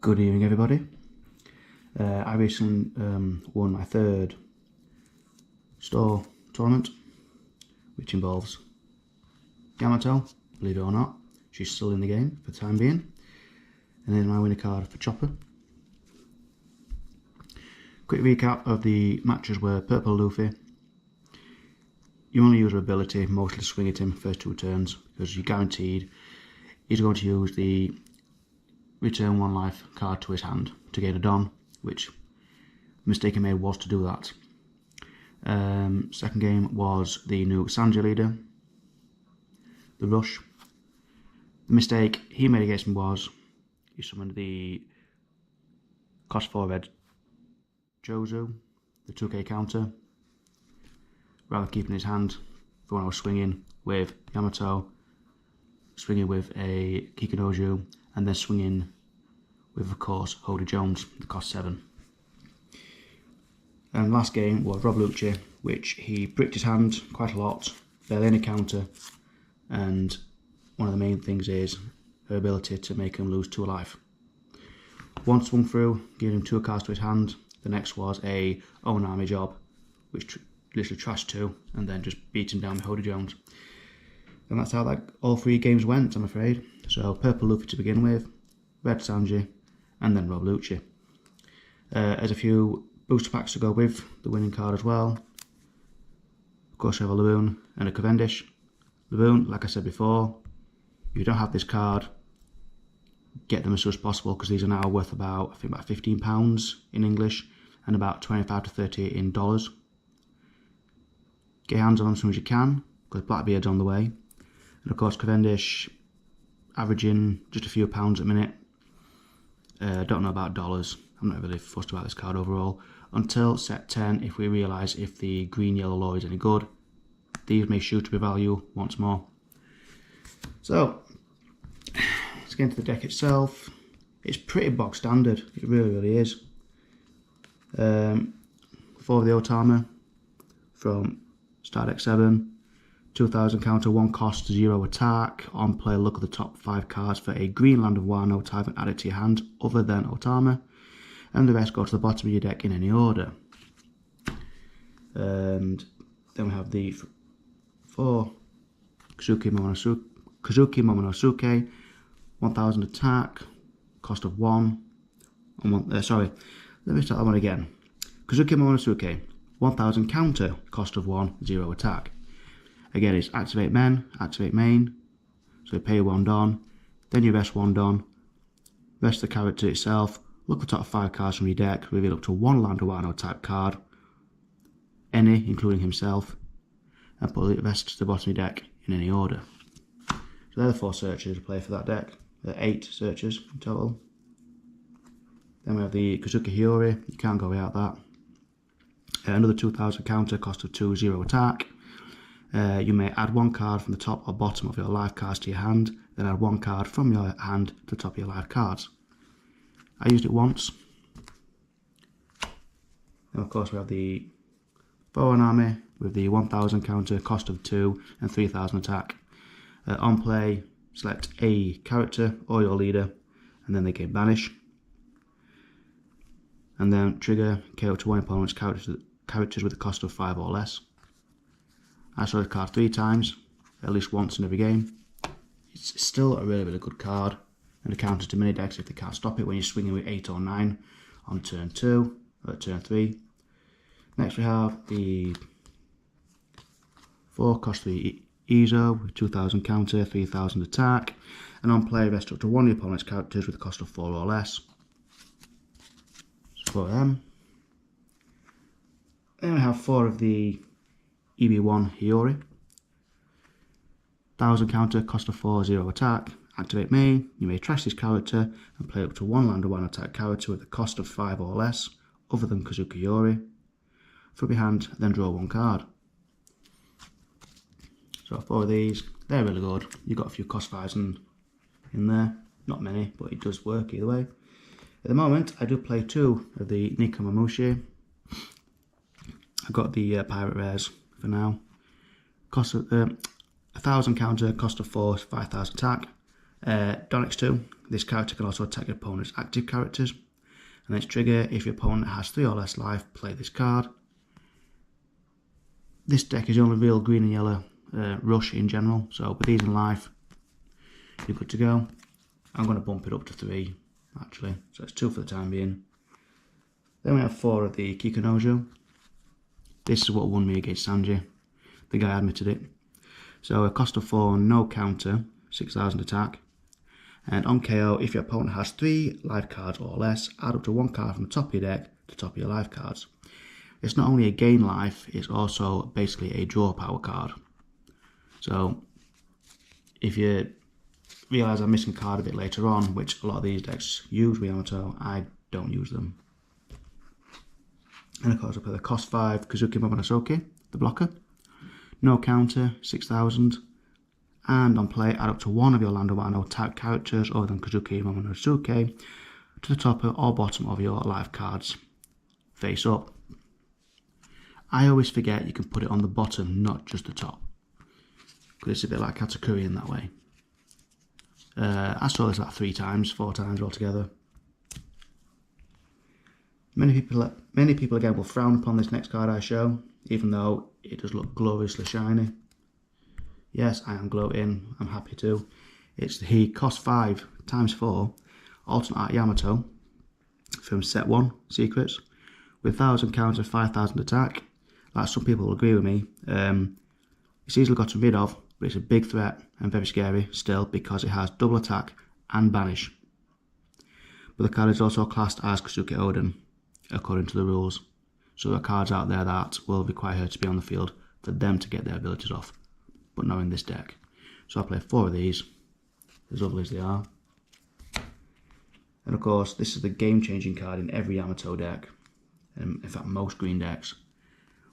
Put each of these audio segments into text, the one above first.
Good evening, everybody. I recently won my third store tournament, which involves Yamato, believe it or not. She's still in the game for the time being. And then my winner card for Chopper. Quick recap of the matches were Purple Luffy. You only use her ability, mostly to swing at him first two turns, because you're guaranteed he's going to use the return one life card to his hand to gain a Don, which the mistake he made was to do that. Second game was the new Sanji leader, the Rush. The mistake he made against me was he summoned the cost 4 red Jozu, the 2k counter, rather keeping his hand for when I was swinging with Yamato, swinging with a Kikinoju, and then swinging with, of course, Hody Jones, the cost 7. And last game was Rob Lucci, which he bricked his hand quite a lot, barely any counter, and one of the main things is her ability to make him lose 2 life. One swung through, giving him 2 cards to his hand. The next was a own army job, which literally trashed 2, and then just beat him down with Hody Jones. And that's how all 3 games went, I'm afraid. So Purple Luffy to begin with, Red Sanji, and then Rob Lucci. There's a few booster packs to go with the winning card as well. Of course, we have a Laboon and a Cavendish. Laboon, like I said before, if you don't have this card, get them as soon as possible, because these are now worth about, I think, about £15 in English and about 25 to 30 in dollars. Get your hands on them as soon as you can, because Blackbeard's on the way. And of course, Cavendish averaging just a few pounds a minute. Don't know about dollars. I'm not really fussed about this card overall. Until set 10, if we realise if the green-yellow law is any good, these may shoot up in value once more. So, let's get into the deck itself. It's pretty bog standard. It really is. 4 of the Otama from Star Deck 7. 2000 counter, 1 cost, 0 attack. On play, look at the top 5 cards for a green land of Wano type and add it to your hand other than Otama. And the rest go to the bottom of your deck in any order. And then we have the 4 Kazuki Momonosuke, 1000 attack, cost of 1. Sorry, let me start that one again. Kazuki Momonosuke, 1000 counter, cost of 1, 0 attack. Again, it's activate men, activate main, so you pay 1 Don, then you rest 1 Don, rest the character itself, look at the top 5 cards from your deck, reveal up to 1 Land or Wano type card, any, including himself, and put the rest to the bottom of your deck in any order. So they're the 4 searches to play for that deck. There are 8 searches in total. Then we have the Kazuki Hiyori, you can't go without that. Another 2000 counter, cost of 2, 0 attack. You may add 1 card from the top or bottom of your live cards to your hand, then add 1 card from your hand to the top of your live cards. I used it once. Then of course we have the Foreign Army with the 1000 counter, cost of 2 and 3000 attack. On play, select a character or your leader, and then they can banish. And then trigger KO to 1 opponent's characters with a cost of 5 or less. I saw the card 3 times, at least once in every game. It's still a really good card, and a counter to mini decks if they can't stop it when you're swinging with 8 or 9 on turn 2 or turn 3. Next we have the 4 cost 3 Izo with 2000 counter, 3000 attack, and on play rest up to 1 of the opponent's characters with a cost of 4 or less. So 4 of them. Then we have 4 of the EB1 Hiyori. 1000 counter, cost of 4, 0 attack. Activate main, you may trash this character and play up to 1 land or 1 attack character with a cost of 5 or less, other than Kazuki Hiyori. From your hand, then draw 1 card. So 4 of these, they're really good. You've got a few cost 5s in there, not many, but it does work either way. At the moment, I do play 2 of the Nikamamushi. I've got the Pirate Rares for now. Cost of 1000 counter, cost of 4, 5000 attack. Donix 2, this character can also attack your opponent's active characters. And its trigger, if your opponent has 3 or less life, play this card. This deck is only real green and yellow rush in general, so with these in life, you're good to go. I'm going to bump it up to 3, actually, so it's 2 for the time being. Then we have 4 of the Kikunojo. This is what won me against Sanji. The guy admitted it. So a cost of 4, no counter, 6,000 attack. And on KO, if your opponent has 3 life cards or less, add up to 1 card from the top of your deck to the top of your life cards. It's not only a gain life, it's also basically a draw power card. So if you realise I'm missing a card a bit later on, which a lot of these decks use with Yamato, I don't use them. And of course I play the cost 5 Kazuki Momonosuke, the blocker. No counter, 6,000. And on play, add up to 1 of your land or Wano type characters other than Kazuki Momonosuke to the top or bottom of your life cards, face up. I always forget you can put it on the bottom, not just the top, because it's a bit like Katakuri in that way. I saw this like 3 times, 4 times altogether. Many people again will frown upon this next card I show, even though it does look gloriously shiny. Yes, I am gloating, I'm happy to. It's the cost 5 times 4 alternate art Yamato from set 1 secrets with 1,000 counter, 5,000 attack. Like some people will agree with me. It's easily gotten rid of, but it's a big threat and very scary still because it has double attack and banish. But the card is also classed as Kazuki Oden according to the rules. So there are cards out there that will require her to be on the field for them to get their abilities off, but not in this deck. So I play 4 of these, as lovely as they are. And of course, this is the game-changing card in every Yamato deck, and in fact most green decks.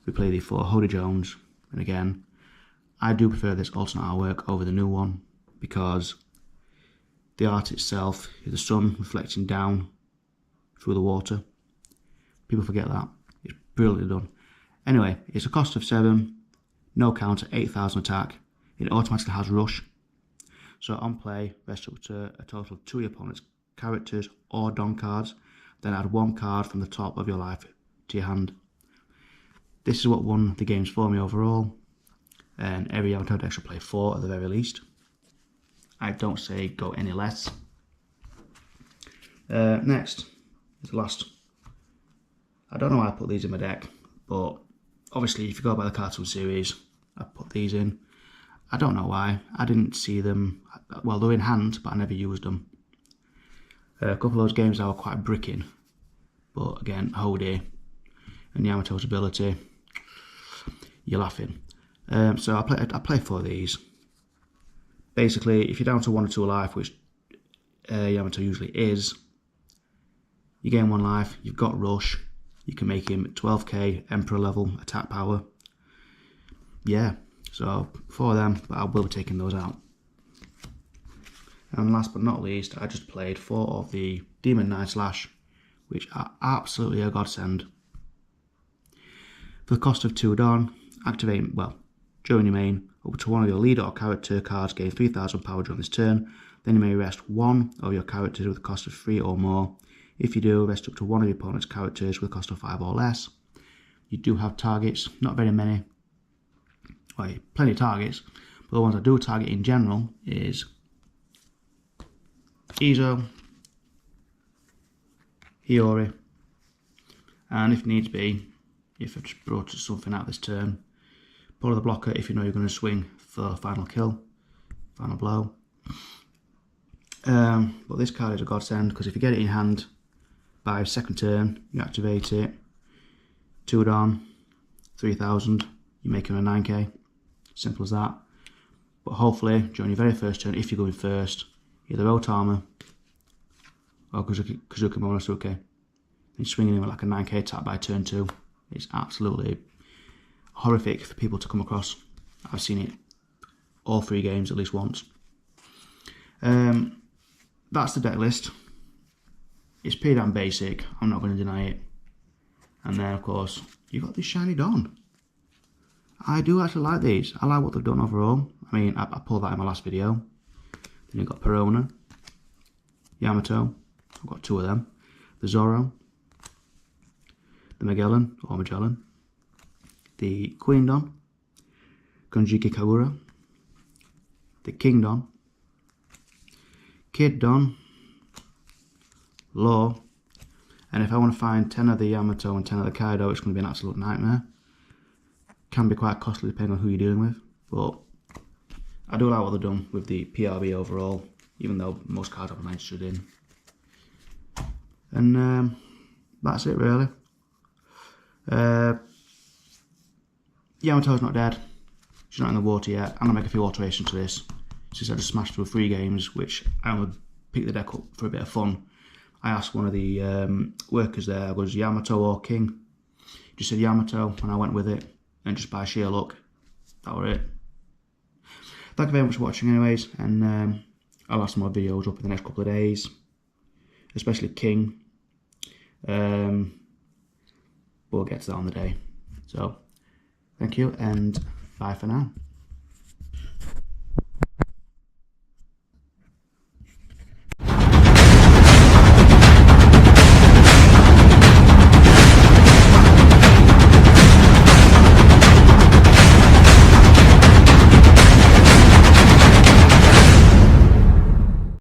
We play the 4 Hoodie Jones, and again, I do prefer this alternate artwork over the new one, because the art itself is the sun reflecting down through the water. People forget that. It's brilliantly done. Anyway, it's a cost of 7, no counter, 8,000 attack. It automatically has rush. So on play, rest up to a total of 2 of your opponent's characters or Don cards, then add 1 card from the top of your life to your hand. This is what won the games for me overall, and every Yamato deck should play 4 at the very least. I don't say go any less. Next is the last. I don't know why I put these in my deck, but obviously if you go by the cartoon series, I put these in. I don't know why. I didn't see them. Well, they're in hand, but I never used them. A couple of those games I were quite bricking, but again, Hody and Yamato's ability, you're laughing. So I play 4 of these. Basically, if you're down to 1 or 2 life, which Yamato usually is, you gain 1 life, you've got rush, you can make him 12k Emperor level attack power. Yeah, so 4 of them, but I will be taking those out. And last but not least, I just played 4 of the Demon Nine Slash, which are absolutely a godsend. For the cost of 2 Dawn, activate, well, during your main, up to 1 of your leader or character cards gain 3,000 power during this turn. Then you may rest 1 of your characters with a cost of 3 or more. If you do, rest up to 1 of your opponent's characters with a cost of 5 or less. You do have targets, not very many. Well, plenty of targets, but the ones I do target in general is Izo, Hiyori, and if needs be, if I just brought something out this turn, pull the blocker if you know you're going to swing for the final kill, final blow. But this card is a godsend because if you get it in hand by 2nd turn, you activate it, 2 Dawn, 3,000, you make him a 9k, simple as that. But hopefully during your very first turn, if you're going first, either Otama or Kazuki Momonosuke, and you're swinging him with like a 9k attack by turn 2. It's absolutely horrific for people to come across. I've seen it all 3 games at least once. That's the deck list. It's pretty damn basic, I'm not going to deny it. And then of course you've got this shiny Dawn. I do actually like these. I like what they've done overall. I mean, I pulled that in my last video. Then you've got Perona. Yamato, I've got 2 of them. The Zoro, the Magellan, or Magellan, the Queen Don, Konjiki Kagura, the King Don, Kid Don, Law, and if I want to find 10 of the Yamato and 10 of the Kaido, it's going to be an absolute nightmare. Can be quite costly depending on who you're dealing with, but I do like what they've done with the PRB overall, even though most cards have 9 stood in. And that's it really. Yamato's not dead. She's not in the water yet. I'm going to make a few alterations to this. Since I just smashed through 3 games, which I only picked the deck up for a bit of fun, I asked one of the workers there, was Yamato or King? He just said Yamato, and I went with it, and just by sheer luck, that were it. Thank you very much for watching anyways, and I'll have some more videos up in the next couple of days, especially King. But we'll get to that on the day. So, thank you, and bye for now.